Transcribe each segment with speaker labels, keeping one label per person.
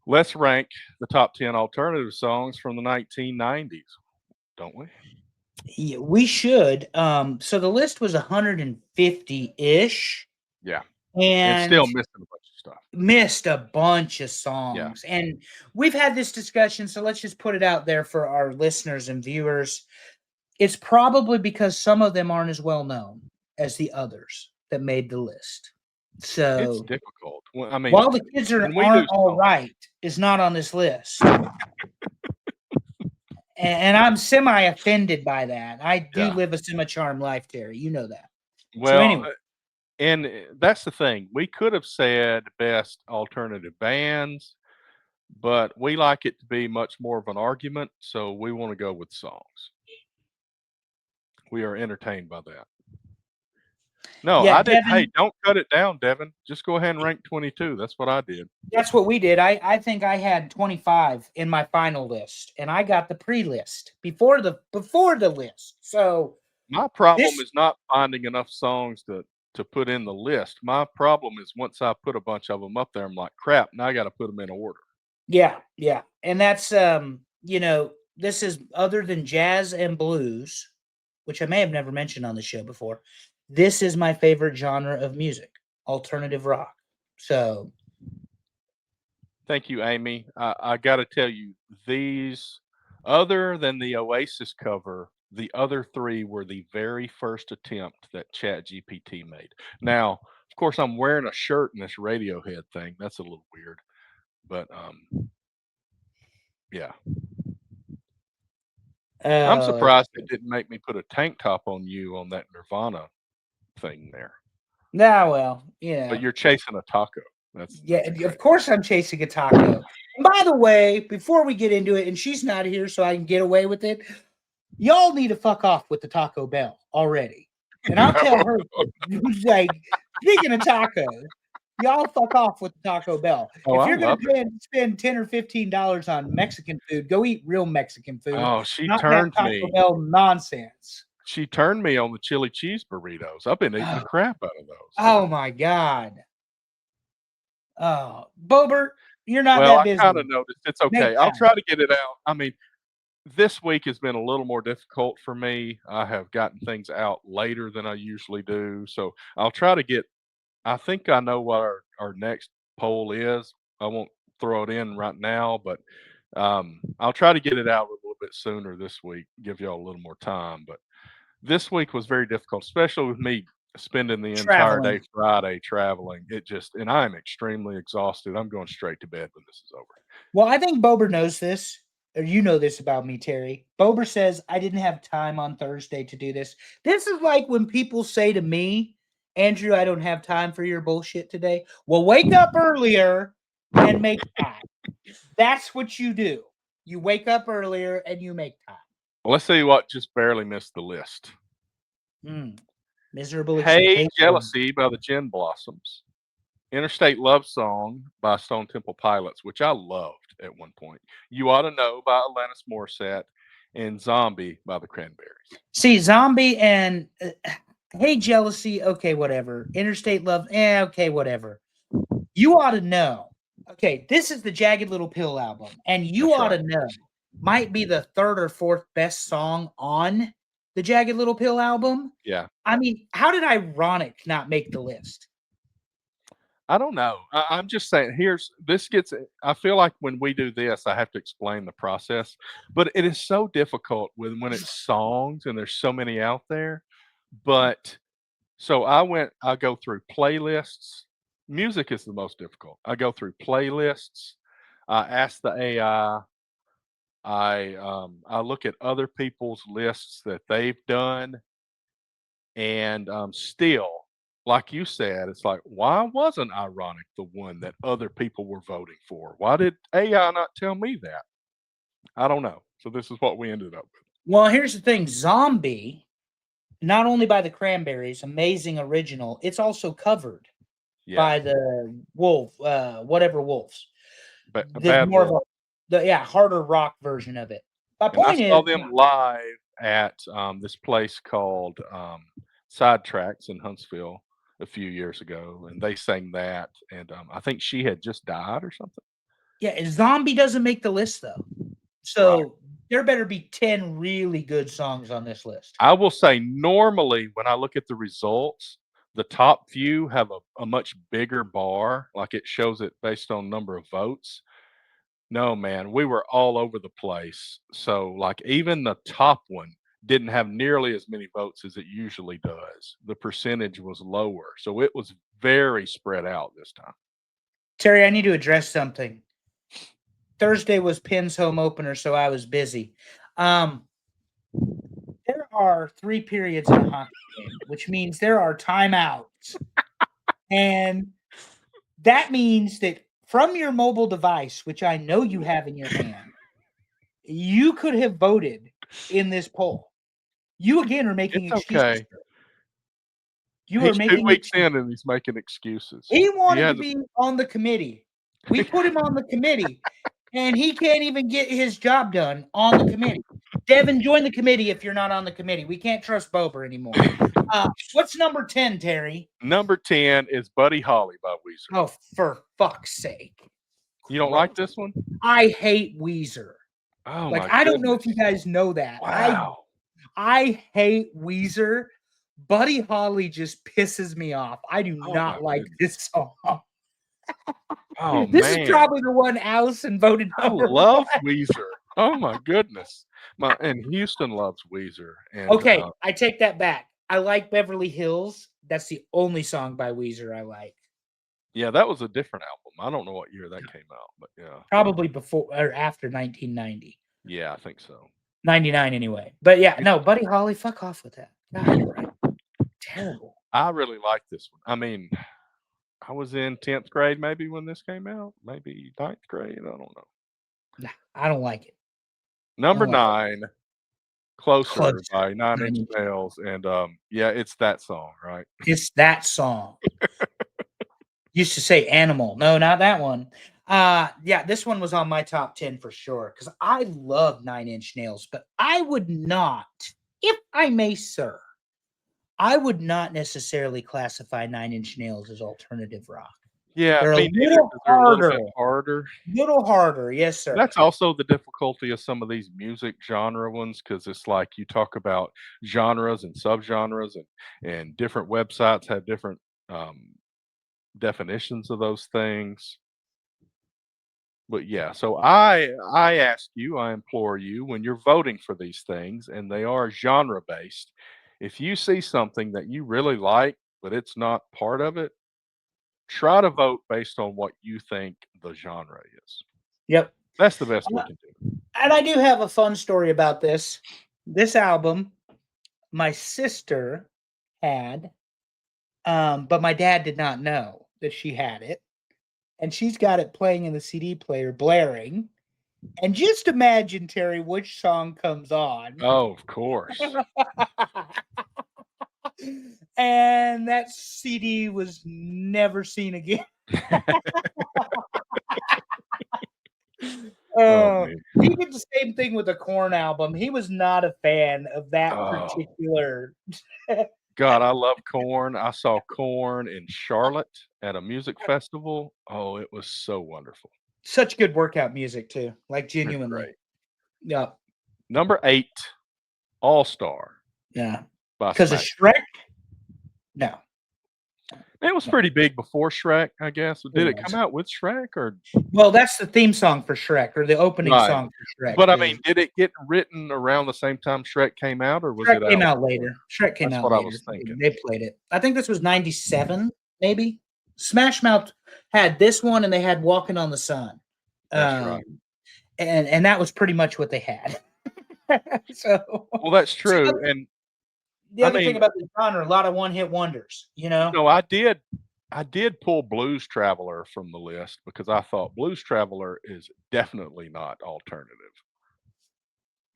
Speaker 1: Let's rank the top 10 alternative songs from the 1990s, don't we?
Speaker 2: We should. So the list was 150-ish
Speaker 1: Yeah, and still
Speaker 2: and
Speaker 1: missing a bunch of stuff.
Speaker 2: missed a bunch of
Speaker 1: Yeah.
Speaker 2: songs. And we've had this discussion, so let's just put it out there for our listeners and viewers. It's probably because some of them aren't as well known as the others that made the list.
Speaker 1: It's
Speaker 2: So
Speaker 1: difficult. Well, I mean,
Speaker 2: while the kids
Speaker 1: and we do
Speaker 2: aren't all
Speaker 1: songs.
Speaker 2: right is not on this list, and I'm semi offended by that. I do
Speaker 1: Yeah.
Speaker 2: live a semi charmed life, Terry. You know that. So
Speaker 1: Well,
Speaker 2: anyway,
Speaker 1: and that's the thing. We could have said best alternative bands, but we like it to be much more of an argument, so we want to go with songs. We are entertained by that. No,
Speaker 2: yeah,
Speaker 1: I did. Hey,
Speaker 2: Devin,
Speaker 1: don't cut it down, Devin. Just go ahead and rank 22. That's what I did.
Speaker 2: that's what we did. I think I had 25 in my final list, and I got the pre list before the list. So
Speaker 1: My problem
Speaker 2: this,
Speaker 1: is not finding enough songs to put in the list. My problem is once I put a bunch of them up there, I'm like, crap. Now I got to put them in order.
Speaker 2: yeah, yeah, and that's this is other than jazz and blues, which I may have never mentioned on the show before. This is my favorite genre of music, alternative rock. So
Speaker 1: Thank you, Amy. I got to tell you, these, other than the Oasis cover, the other three were the very first attempt that ChatGPT made. Now, of course, I'm wearing a shirt in this Radiohead thing. That's a little weird, but yeah, I'm
Speaker 2: uh
Speaker 1: surprised it didn't make me put a tank top on you on that Nirvana thing there.
Speaker 2: now well,
Speaker 1: But you're chasing a taco. That's
Speaker 2: yeah, of
Speaker 1: exciting.
Speaker 2: course I'm chasing a taco. And by the way, before we get into it, and she's not here, so I can get away with it. Y'all need to fuck off with the Taco Bell already. And I'll tell her, like, speaking of tacos, y'all fuck off with the Taco Bell.
Speaker 1: Oh,
Speaker 2: If
Speaker 1: I
Speaker 2: you're gonna
Speaker 1: love it.
Speaker 2: spend $10 or $15 on Mexican food, go eat real Mexican food,
Speaker 1: Oh, she
Speaker 2: not that
Speaker 1: turned
Speaker 2: Taco
Speaker 1: me.
Speaker 2: Bell nonsense.
Speaker 1: She turned me on the chili cheese burritos. I've been eating the
Speaker 2: Oh,
Speaker 1: crap out of those.
Speaker 2: oh my god. Oh, Bobert, you're not
Speaker 1: Well,
Speaker 2: that
Speaker 1: I kinda
Speaker 2: busy.
Speaker 1: noticed. It's
Speaker 2: Make
Speaker 1: okay. I'll
Speaker 2: time.
Speaker 1: try to get it out. I mean, this week has been a little more difficult for me. I have gotten things out later than I usually do, so I'll try to get, I think I know what our next poll is. I won't throw it in right now, but, I'll try to get it out a little bit sooner this week, give y'all a little more time, but this week was very difficult, especially with me spending the entire day
Speaker 2: Traveling.
Speaker 1: Friday traveling. It just, and I am extremely exhausted. I'm going straight to bed when this is over.
Speaker 2: Well, I think Bober knows this, or you know this about me, Terry. Bober says I didn't have time on Thursday to do this. This is like when people say to me, Andrew, I don't have time for your bullshit today. Well, wake up earlier and make time. That's what you do. You wake up earlier and you make time.
Speaker 1: Well, let's see what just barely missed the list.
Speaker 2: Mm, miserable
Speaker 1: Hey
Speaker 2: expectation.
Speaker 1: Jealousy by the Gin Blossoms. Interstate Love Song by Stone Temple Pilots, which I loved at one point. You Ought to Know by Alanis Morissette, and Zombie by the Cranberries.
Speaker 2: See, zombie and hey, jealousy. Okay, whatever. Interstate love. Okay, whatever. You ought to know. Okay, this is the Jagged Little Pill album, and you
Speaker 1: That's
Speaker 2: ought
Speaker 1: right.
Speaker 2: to know might be the third or fourth best song on the Jagged Little Pill album.
Speaker 1: Yeah.
Speaker 2: I mean, how did Ironic not make the list?
Speaker 1: I don't know. I'm just saying. Here's this gets. I feel like when we do this, I have to explain the process, but it is so difficult when it's songs and there's so many out there. But so I go through playlists. Music is the most difficult. I go through playlists. I ask the AI. I look at other people's lists that they've done, and still, like you said, it's like, why wasn't Ironic the one that other people were voting for? Why did AI not tell me that? I don't know. So this is what we ended up with.
Speaker 2: Well, here's the thing Zombie, not only by the Cranberries, amazing original, it's also covered
Speaker 1: Yeah,
Speaker 2: by the Wolf, whatever Wolves. The
Speaker 1: Bad
Speaker 2: more of
Speaker 1: Wolf.
Speaker 2: a, harder rock version of it. My
Speaker 1: And I
Speaker 2: point
Speaker 1: saw
Speaker 2: is,
Speaker 1: them live at this place called Sidetracks in Huntsville a few years ago, and they sang that. And I think she had just died or something.
Speaker 2: Yeah, Zombie doesn't make the list though. So there better be 10 really good songs on this list.
Speaker 1: I will say normally when I look at the results, the top few have a much bigger bar, like it shows it based on number of votes. No, man, we were all over the place. So, like, even the top one didn't have nearly as many votes as it usually does. The percentage was lower. So it was very spread out this time.
Speaker 2: Terry, I need to address something. Thursday was Penn's home opener, so I was busy. There are 3 periods in a hockey game, which means there are timeouts. And that means that from your mobile device, which I know you have in your hand, you could have voted in this poll. You again are making
Speaker 1: It's
Speaker 2: excuses.
Speaker 1: okay.
Speaker 2: You are
Speaker 1: He's 2
Speaker 2: making
Speaker 1: weeks
Speaker 2: excuses.
Speaker 1: in and he's making excuses.
Speaker 2: He wanted to
Speaker 1: hasn't
Speaker 2: be on the committee. We put him on the committee, and he can't even get his job done on the committee. Devin, join the committee if you're not on the committee. We can't trust Bober anymore. What's number 10, Terry?
Speaker 1: Number 10 is Buddy Holly by Weezer.
Speaker 2: Oh, for fuck's sake.
Speaker 1: You don't like this one?
Speaker 2: I hate Weezer.
Speaker 1: Oh
Speaker 2: Like,
Speaker 1: my
Speaker 2: I don't know if you
Speaker 1: goodness.
Speaker 2: guys know that.
Speaker 1: Wow.
Speaker 2: I hate Weezer. Buddy Holly just pisses me off. I do
Speaker 1: Oh
Speaker 2: not
Speaker 1: my
Speaker 2: like this song.
Speaker 1: Oh
Speaker 2: This is
Speaker 1: man.
Speaker 2: probably the one Allison voted
Speaker 1: I
Speaker 2: number
Speaker 1: love
Speaker 2: 1.
Speaker 1: Weezer. Oh my goodness. And Houston loves Weezer. And
Speaker 2: Okay, I take that back. I like Beverly Hills. That's the only song by Weezer I like.
Speaker 1: yeah, that was a different album. I don't know what year that came out, but yeah.
Speaker 2: Probably before or after 1990.
Speaker 1: Yeah, I think so.
Speaker 2: 99 anyway. But yeah, no, Buddy Holly, fuck off with that. God, right. Terrible.
Speaker 1: I really like this one. I mean, I was in 10th grade maybe when this came out, maybe 9th grade. I don't know.
Speaker 2: Nah, I don't like it.
Speaker 1: Number
Speaker 2: like
Speaker 1: 9, Closer
Speaker 2: Closer.
Speaker 1: by 9
Speaker 2: Nine
Speaker 1: Inch
Speaker 2: Inch
Speaker 1: Nails. And yeah, it's that song, right?
Speaker 2: It's that song. Used to say Animal. No, not that one. Yeah, this one was on my top 10 for sure because I love 9 Inch Nails, but I would not, if I may, sir, I would not necessarily classify 9 Inch Nails as alternative rock.
Speaker 1: Yeah,
Speaker 2: They're
Speaker 1: I
Speaker 2: a
Speaker 1: mean, neither
Speaker 2: little
Speaker 1: 'cause they're a little bit
Speaker 2: harder.
Speaker 1: harder.
Speaker 2: Little harder, yes, sir.
Speaker 1: That's also the difficulty of some of these music genre ones, because it's like you talk about genres and subgenres, and different websites have different definitions of those things. But yeah, so I ask you, I implore you, when you're voting for these things, and they are genre based, if you see something that you really like, but it's not part of it, try to vote based on what you think the genre is.
Speaker 2: Yep.
Speaker 1: That's the best we can do.
Speaker 2: And I do have a fun story about this. This album, my sister had, but my dad did not know that she had it. And she's got it playing in the CD player, blaring. And just imagine, Terry, which song comes on.
Speaker 1: Oh, of course.
Speaker 2: And that CD was never seen again.
Speaker 1: Oh, man.
Speaker 2: He did the same thing with the Korn album. He was not a fan of that
Speaker 1: Oh.
Speaker 2: particular.
Speaker 1: God, I love Korn. I saw Korn in Charlotte at a music festival. Oh, it was so wonderful.
Speaker 2: Such good workout music too, like
Speaker 1: It's
Speaker 2: genuinely.
Speaker 1: great.
Speaker 2: Yeah,
Speaker 1: Number 8, All Star
Speaker 2: yeah.
Speaker 1: by
Speaker 2: Because of
Speaker 1: Smash.
Speaker 2: Shrek. No,
Speaker 1: It was pretty big before Shrek, I guess. Did it
Speaker 2: was.
Speaker 1: come out with Shrek or?
Speaker 2: well, that's the theme song for Shrek or the opening
Speaker 1: Right.
Speaker 2: song for Shrek.
Speaker 1: But I
Speaker 2: is-
Speaker 1: mean, did it get written around the same time Shrek came out, or was
Speaker 2: Shrek
Speaker 1: it
Speaker 2: came out
Speaker 1: before?
Speaker 2: later. Shrek came
Speaker 1: That's
Speaker 2: out
Speaker 1: what I
Speaker 2: later.
Speaker 1: was thinking.
Speaker 2: They played it. I think this was 97, maybe. Smash Mouth had this one and they had Walking on the Sun.
Speaker 1: That's right.
Speaker 2: And that was pretty much what they had. So
Speaker 1: Well, that's true. And
Speaker 2: the
Speaker 1: I
Speaker 2: other thing
Speaker 1: mean-
Speaker 2: about the genre, a lot of one-hit wonders, you know?
Speaker 1: no, I did pull Blues Traveler from the list because I thought Blues Traveler is definitely not alternative.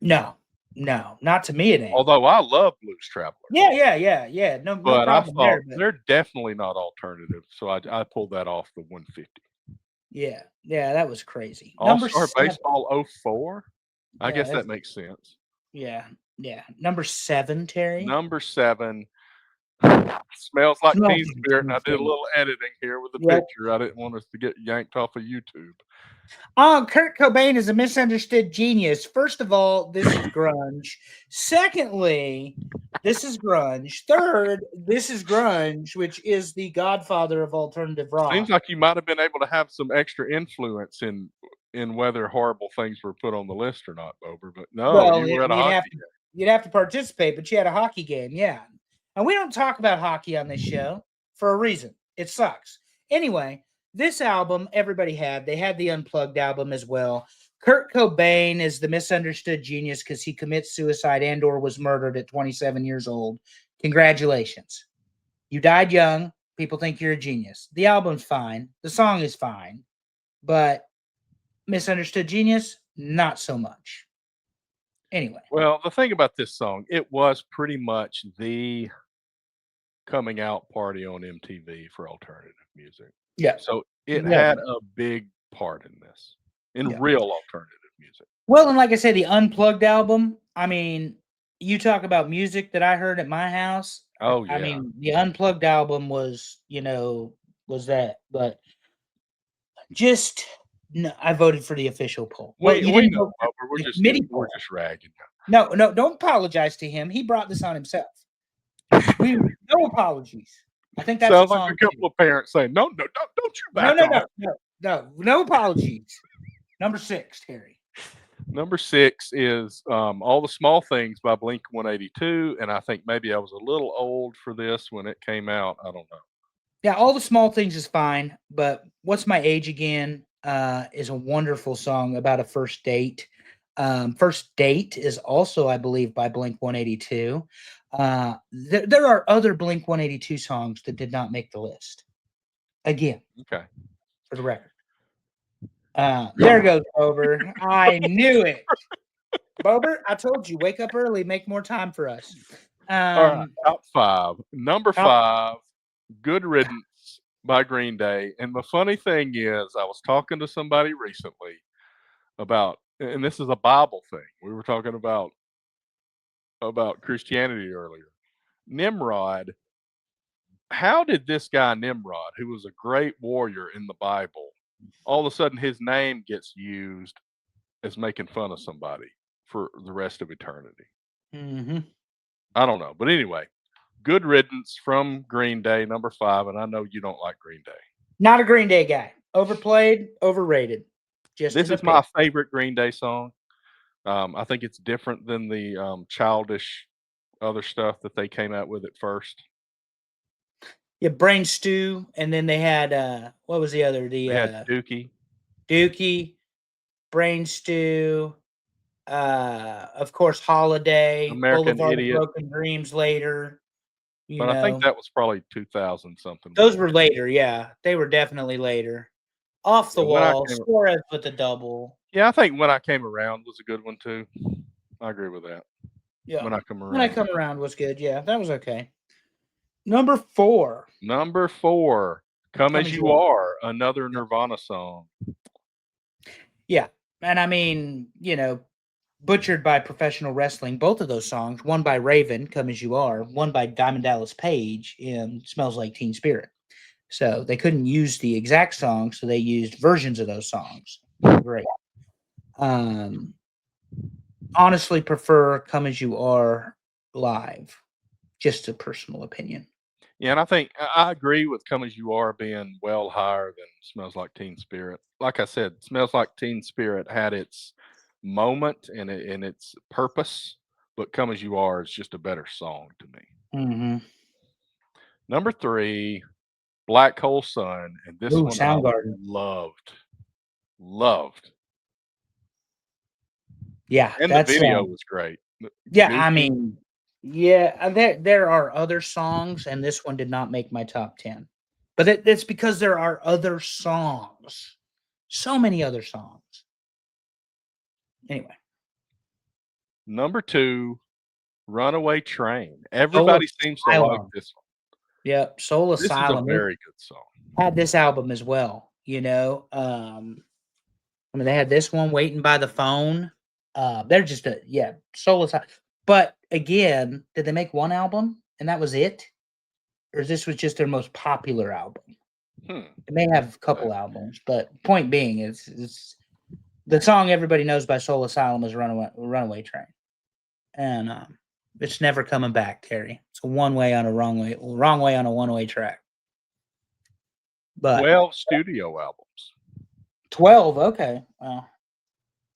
Speaker 2: No, not to me it ain't.
Speaker 1: Although I love Blues Traveler.
Speaker 2: Yeah. No
Speaker 1: But I
Speaker 2: problem
Speaker 1: thought
Speaker 2: there. But
Speaker 1: they're definitely not alternative. So I pulled that off the 150.
Speaker 2: yeah, that was crazy.
Speaker 1: All
Speaker 2: Number
Speaker 1: Star
Speaker 2: 7.
Speaker 1: Baseball 04. I
Speaker 2: Yeah,
Speaker 1: guess
Speaker 2: that's-
Speaker 1: that makes sense.
Speaker 2: Yeah. Number 7, Terry.
Speaker 1: Number 7. Smells like Teen
Speaker 2: Smells like
Speaker 1: Spirit, and
Speaker 2: Teen
Speaker 1: I did a
Speaker 2: Spirit.
Speaker 1: little editing here with the
Speaker 2: Yep.
Speaker 1: picture. I didn't want us to get yanked off of YouTube.
Speaker 2: Oh, Kurt Cobain is a misunderstood genius. First of all, this is grunge. Secondly, this is grunge. Third, this is grunge, which is the godfather of alternative rock.
Speaker 1: Seems like you might have been able to have some extra influence in whether horrible things were put on the list or not, Bober. But no,
Speaker 2: Well,
Speaker 1: you were at a hockey game.
Speaker 2: you'd have to participate, but you had a hockey game, yeah. And we don't talk about hockey on this show for a reason. It sucks. Anyway, this album everybody had. They had the Unplugged album as well. Kurt Cobain is the misunderstood genius because he commits suicide and/or was murdered at 27 years old. Congratulations, you died young. People think you're a genius. The album's fine. The song is fine, but misunderstood genius, not so much. Anyway.
Speaker 1: Well, the thing about this song, it was pretty much the coming out party on MTV for alternative music.
Speaker 2: Yeah.
Speaker 1: So it
Speaker 2: Yeah.
Speaker 1: had a big part in this, in
Speaker 2: Yeah.
Speaker 1: real alternative music.
Speaker 2: Well, and like I said, the Unplugged album, I mean, you talk about music that I heard at my house.
Speaker 1: Oh
Speaker 2: I
Speaker 1: yeah.
Speaker 2: mean, the Unplugged album was, was that, but just no, I voted for the official poll. Well, you
Speaker 1: We
Speaker 2: didn't
Speaker 1: know,
Speaker 2: vote for
Speaker 1: Bubba, we're
Speaker 2: the
Speaker 1: just
Speaker 2: committee
Speaker 1: we're
Speaker 2: poll.
Speaker 1: just ragging.
Speaker 2: No, don't apologize to him. He brought this on himself. No apologies. I think that's
Speaker 1: Sounds
Speaker 2: the
Speaker 1: like
Speaker 2: song
Speaker 1: a couple of parents saying, "No, don't you back off."
Speaker 2: no apologies. Number 6, Terry.
Speaker 1: Number 6 is All the Small Things by Blink 182. And I think maybe I was a little old for this when it came out. I don't know.
Speaker 2: Yeah, All the Small Things is fine, but What's My Age Again is a wonderful song about a first date. First Date is also, I believe, by Blink 182. There are other Blink 182 songs that did not make the list. Again,
Speaker 1: Okay.
Speaker 2: for the record. There goes Bober. I knew it. Bober, I told you, wake up early, make more time for us.
Speaker 1: All right. Top 5. Number
Speaker 2: top-
Speaker 1: 5, Good Riddance by Green Day. And the funny thing is, I was talking to somebody recently about, and this is a Bible thing. We were talking about Christianity earlier. Nimrod. How did this guy Nimrod, who was a great warrior in the Bible, all of a sudden his name gets used as making fun of somebody for the rest of eternity?
Speaker 2: Mhm.
Speaker 1: I don't know. But anyway, Good Riddance from Green Day, number 5. And I know you don't like Green Day.
Speaker 2: Not a Green Day guy. Overplayed, overrated. Just
Speaker 1: This
Speaker 2: an
Speaker 1: is my
Speaker 2: opinion.
Speaker 1: favorite Green Day song. I think it's different than the childish other stuff that they came out with at first.
Speaker 2: Yeah, Brain Stew, and then they had what was the other?
Speaker 1: They had Dookie.
Speaker 2: Dookie, Brain Stew, of course, Holiday,
Speaker 1: American
Speaker 2: Boulevard
Speaker 1: Idiot.
Speaker 2: of Broken Dreams later.
Speaker 1: But I think that was probably 2000 something.
Speaker 2: Those were later, yeah. They were definitely later. Off the
Speaker 1: When I
Speaker 2: Wall,
Speaker 1: came-
Speaker 2: Suarez with the double.
Speaker 1: Yeah, I think When I Came Around was a good one too. I agree with that.
Speaker 2: Yeah.
Speaker 1: When I Come Around.
Speaker 2: When I Come Around was good. Yeah, that was okay. Number 4.
Speaker 1: Number 4, Come As You Are, another Nirvana song.
Speaker 2: Yeah. And I mean, butchered by professional wrestling, both of those songs, one by Raven, Come As You Are, one by Diamond Dallas Page in Smells Like Teen Spirit. So they couldn't use the exact song, so they used versions of those songs. Great. Honestly prefer Come As You Are live. Just a personal opinion.
Speaker 1: Yeah, and I think I agree with Come As You Are being well higher than Smells Like Teen Spirit. Like I said, Smells Like Teen Spirit had its moment and its purpose, but Come As You Are is just a better song to me.
Speaker 2: Mm-hmm.
Speaker 1: Number 3, Black Hole Sun, and this one
Speaker 2: Soundgarden.
Speaker 1: I loved.
Speaker 2: Yeah,
Speaker 1: And the video was great.
Speaker 2: Yeah,
Speaker 1: Goofy.
Speaker 2: I mean, yeah, there are other songs, and this one did not make my top 10. But it's because there are other songs. So many other songs. Anyway.
Speaker 1: Number 2, Runaway Train. Everybody seems to like this one.
Speaker 2: Yep, Soul Asylum.
Speaker 1: This is a very good song.
Speaker 2: Had this album as well, I mean, they had this one, Waiting by the Phone. They're just Soul Asylum. But again, did they make one album and that was it? Or this was just their most popular album? They may have a couple albums, but point being is The song everybody knows by Soul Asylum is Runaway Train. And it's never coming back, Terry. It's a wrong way on a one-way track. But
Speaker 1: 12 studio albums.
Speaker 2: 12, okay.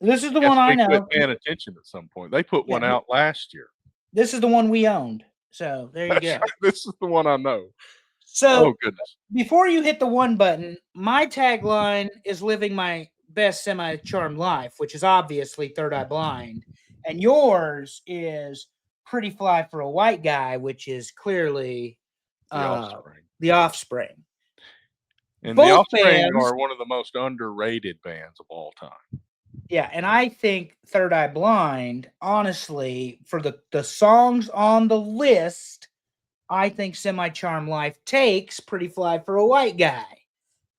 Speaker 2: This is the
Speaker 1: Guess
Speaker 2: one I
Speaker 1: we quit
Speaker 2: know.
Speaker 1: paying attention at some point. They put one
Speaker 2: Yeah.
Speaker 1: out last year.
Speaker 2: This is the one we owned. So there you go.
Speaker 1: This is the one I know.
Speaker 2: So
Speaker 1: Oh goodness.
Speaker 2: before you hit the one button, my tagline is living my best semi-charmed life, which is obviously Third Eye Blind. And yours is Pretty Fly for a White Guy, which is clearly The Offspring.
Speaker 1: And
Speaker 2: Both
Speaker 1: The Offspring
Speaker 2: bands
Speaker 1: are one of the most underrated bands of all time.
Speaker 2: Yeah, and I think Third Eye Blind, honestly, for the songs on the list, I think Semi-Charmed Life takes Pretty Fly for a White Guy.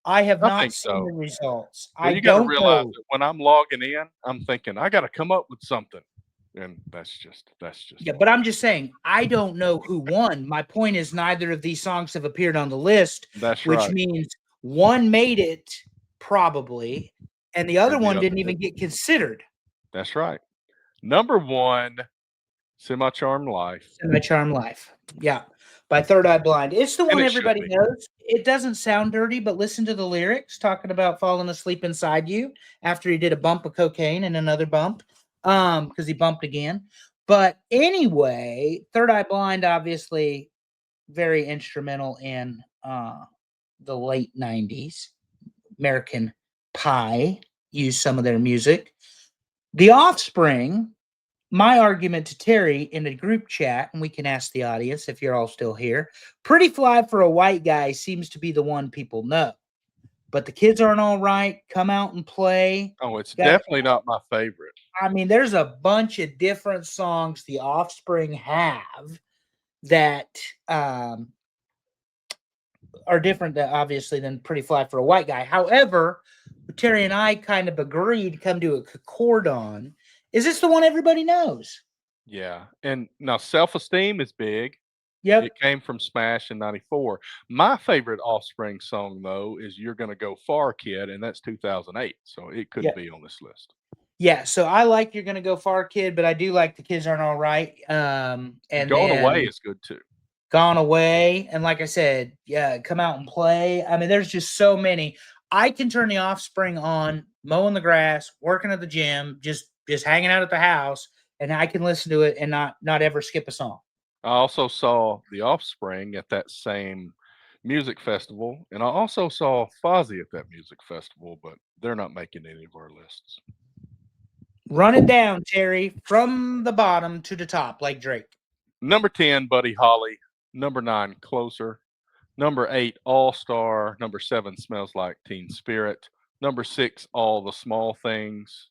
Speaker 2: I have not seen the results.
Speaker 1: Well, you got to realize that when I'm logging in, I'm thinking I got to come up with something, and that's just.
Speaker 2: Yeah, but I'm just saying I don't know who won. My point is neither of these songs have appeared on the list.
Speaker 1: That's
Speaker 2: which
Speaker 1: right.
Speaker 2: means one made it probably, and the other one didn't even get considered.
Speaker 1: That's right. Number one, Semi-Charmed Life.
Speaker 2: Semi-Charmed Life. Yeah. By Third Eye Blind. It's the one everybody knows. It doesn't sound dirty, but listen to the lyrics talking about falling asleep inside you after he did a bump of cocaine and another bump because he bumped again. But anyway, Third Eye Blind, obviously very instrumental in the late 90s. American Pie used some of their music. The Offspring, my argument to Terry in a group chat, and we can ask the audience if you're all still here, Pretty Fly for a White Guy seems to be the one people know. But The Kids Aren't All Right, Come Out and Play.
Speaker 1: Oh, it's definitely not my favorite.
Speaker 2: I mean, there's a bunch of different songs the Offspring have that are different, obviously, than Pretty Fly for a White Guy. However, Terry and I kind of agreed, come to a concord on, is this the one everybody knows?
Speaker 1: Yeah. And now Self-Esteem is big.
Speaker 2: Yep.
Speaker 1: It came from Smash in 94. My favorite Offspring song, though, is You're Gonna Go Far, Kid, and that's 2008. So it could be on this list.
Speaker 2: Yeah, so I like You're Gonna Go Far, Kid, but I do like The Kids Aren't All Right. And
Speaker 1: Gone Away is good, too.
Speaker 2: Gone Away. And like I said, yeah, Come Out and Play. I mean, there's just so many. I can turn the Offspring on, mowing the grass, working at the gym, just hanging out at the house, and I can listen to it and not ever skip a song.
Speaker 1: I also saw The Offspring at that same music festival, and I also saw Fozzy at that music festival, but they're not making any of our lists.
Speaker 2: Run it down, Terry, from the bottom to the top, like Drake.
Speaker 1: Number 10, Buddy Holly. Number 9, Closer. Number 8, All Star. Number 7, Smells Like Teen Spirit. Number 6, All the Small Things.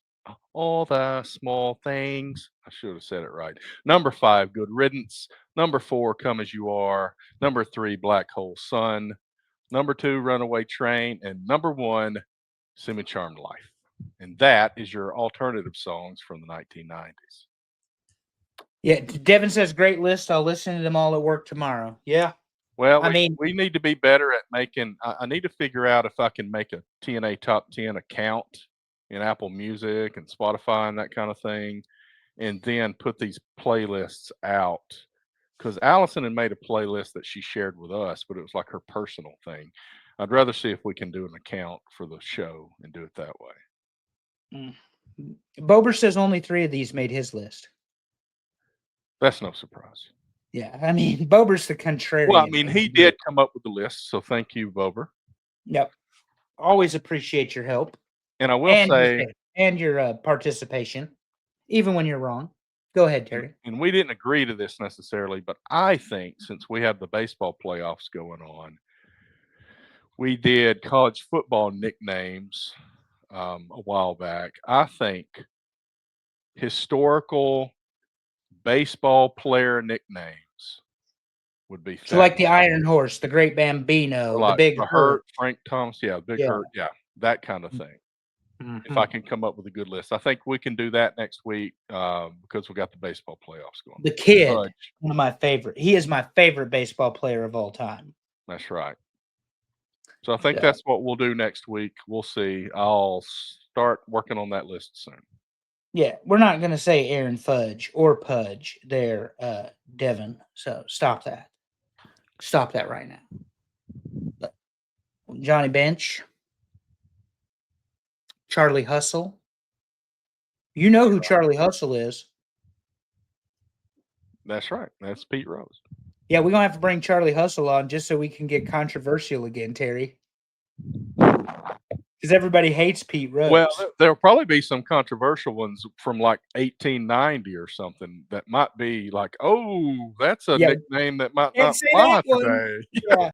Speaker 1: All the Small Things. I should have said it right. Number 5, Good Riddance. Number 4, Come As You Are. Number 3, Black Hole Sun. Number 2, Runaway Train. And number 1, Semi-Charmed Life. And that is your alternative songs from the 1990s.
Speaker 2: Yeah, Devin says, great list. I'll listen to them all at work tomorrow. Yeah.
Speaker 1: Well, we need to be better at making. I need to figure out if I can make a TNA Top 10 account in Apple Music and Spotify and that kind of thing, and then put these playlists out. Because Allison had made a playlist that she shared with us, but it was like her personal thing. I'd rather see if we can do an account for the show and do it that way.
Speaker 2: Bober says only 3 of these made his list.
Speaker 1: That's no surprise.
Speaker 2: Yeah, I mean, Bober's the contrarian.
Speaker 1: Well, I mean, he did come up with the list, so thank you, Bober.
Speaker 2: Yep. Always appreciate your help.
Speaker 1: And I will say...
Speaker 2: And your participation, even when you're wrong. Go ahead, Terry.
Speaker 1: And we didn't agree to this necessarily, but I think since we have the baseball playoffs going on, we did college football nicknames a while back. I think historical baseball player nicknames would be
Speaker 2: so like the Iron Horse, the Great Bambino,
Speaker 1: like
Speaker 2: the Big
Speaker 1: Hurt, Frank Thomas, Big Hurt, that kind of thing.
Speaker 2: Mm-hmm.
Speaker 1: If I can come up with a good list, I think we can do that next week because we got the baseball playoffs going.
Speaker 2: The Kid, one of my favorite. He is my favorite baseball player of all time.
Speaker 1: That's right. So I think
Speaker 2: Yeah.
Speaker 1: that's what we'll do next week. We'll see. I'll start working on that list soon.
Speaker 2: Yeah, we're not gonna say Aaron Fudge or Pudge there, Devin. So stop that. Stop that right now. But Johnny Bench, Charlie Hustle. You know who Charlie Hustle is.
Speaker 1: That's right. That's Pete Rose.
Speaker 2: Yeah, we're gonna have to bring Charlie Hustle on just so we can get controversial again, Terry. Because everybody hates Pete Rose.
Speaker 1: Well, there'll probably be some controversial ones from like 1890 or something that might be like, oh, that's a
Speaker 2: Yeah.
Speaker 1: nickname that might
Speaker 2: Can't
Speaker 1: not
Speaker 2: say
Speaker 1: fly
Speaker 2: that one.
Speaker 1: today.
Speaker 2: Yeah.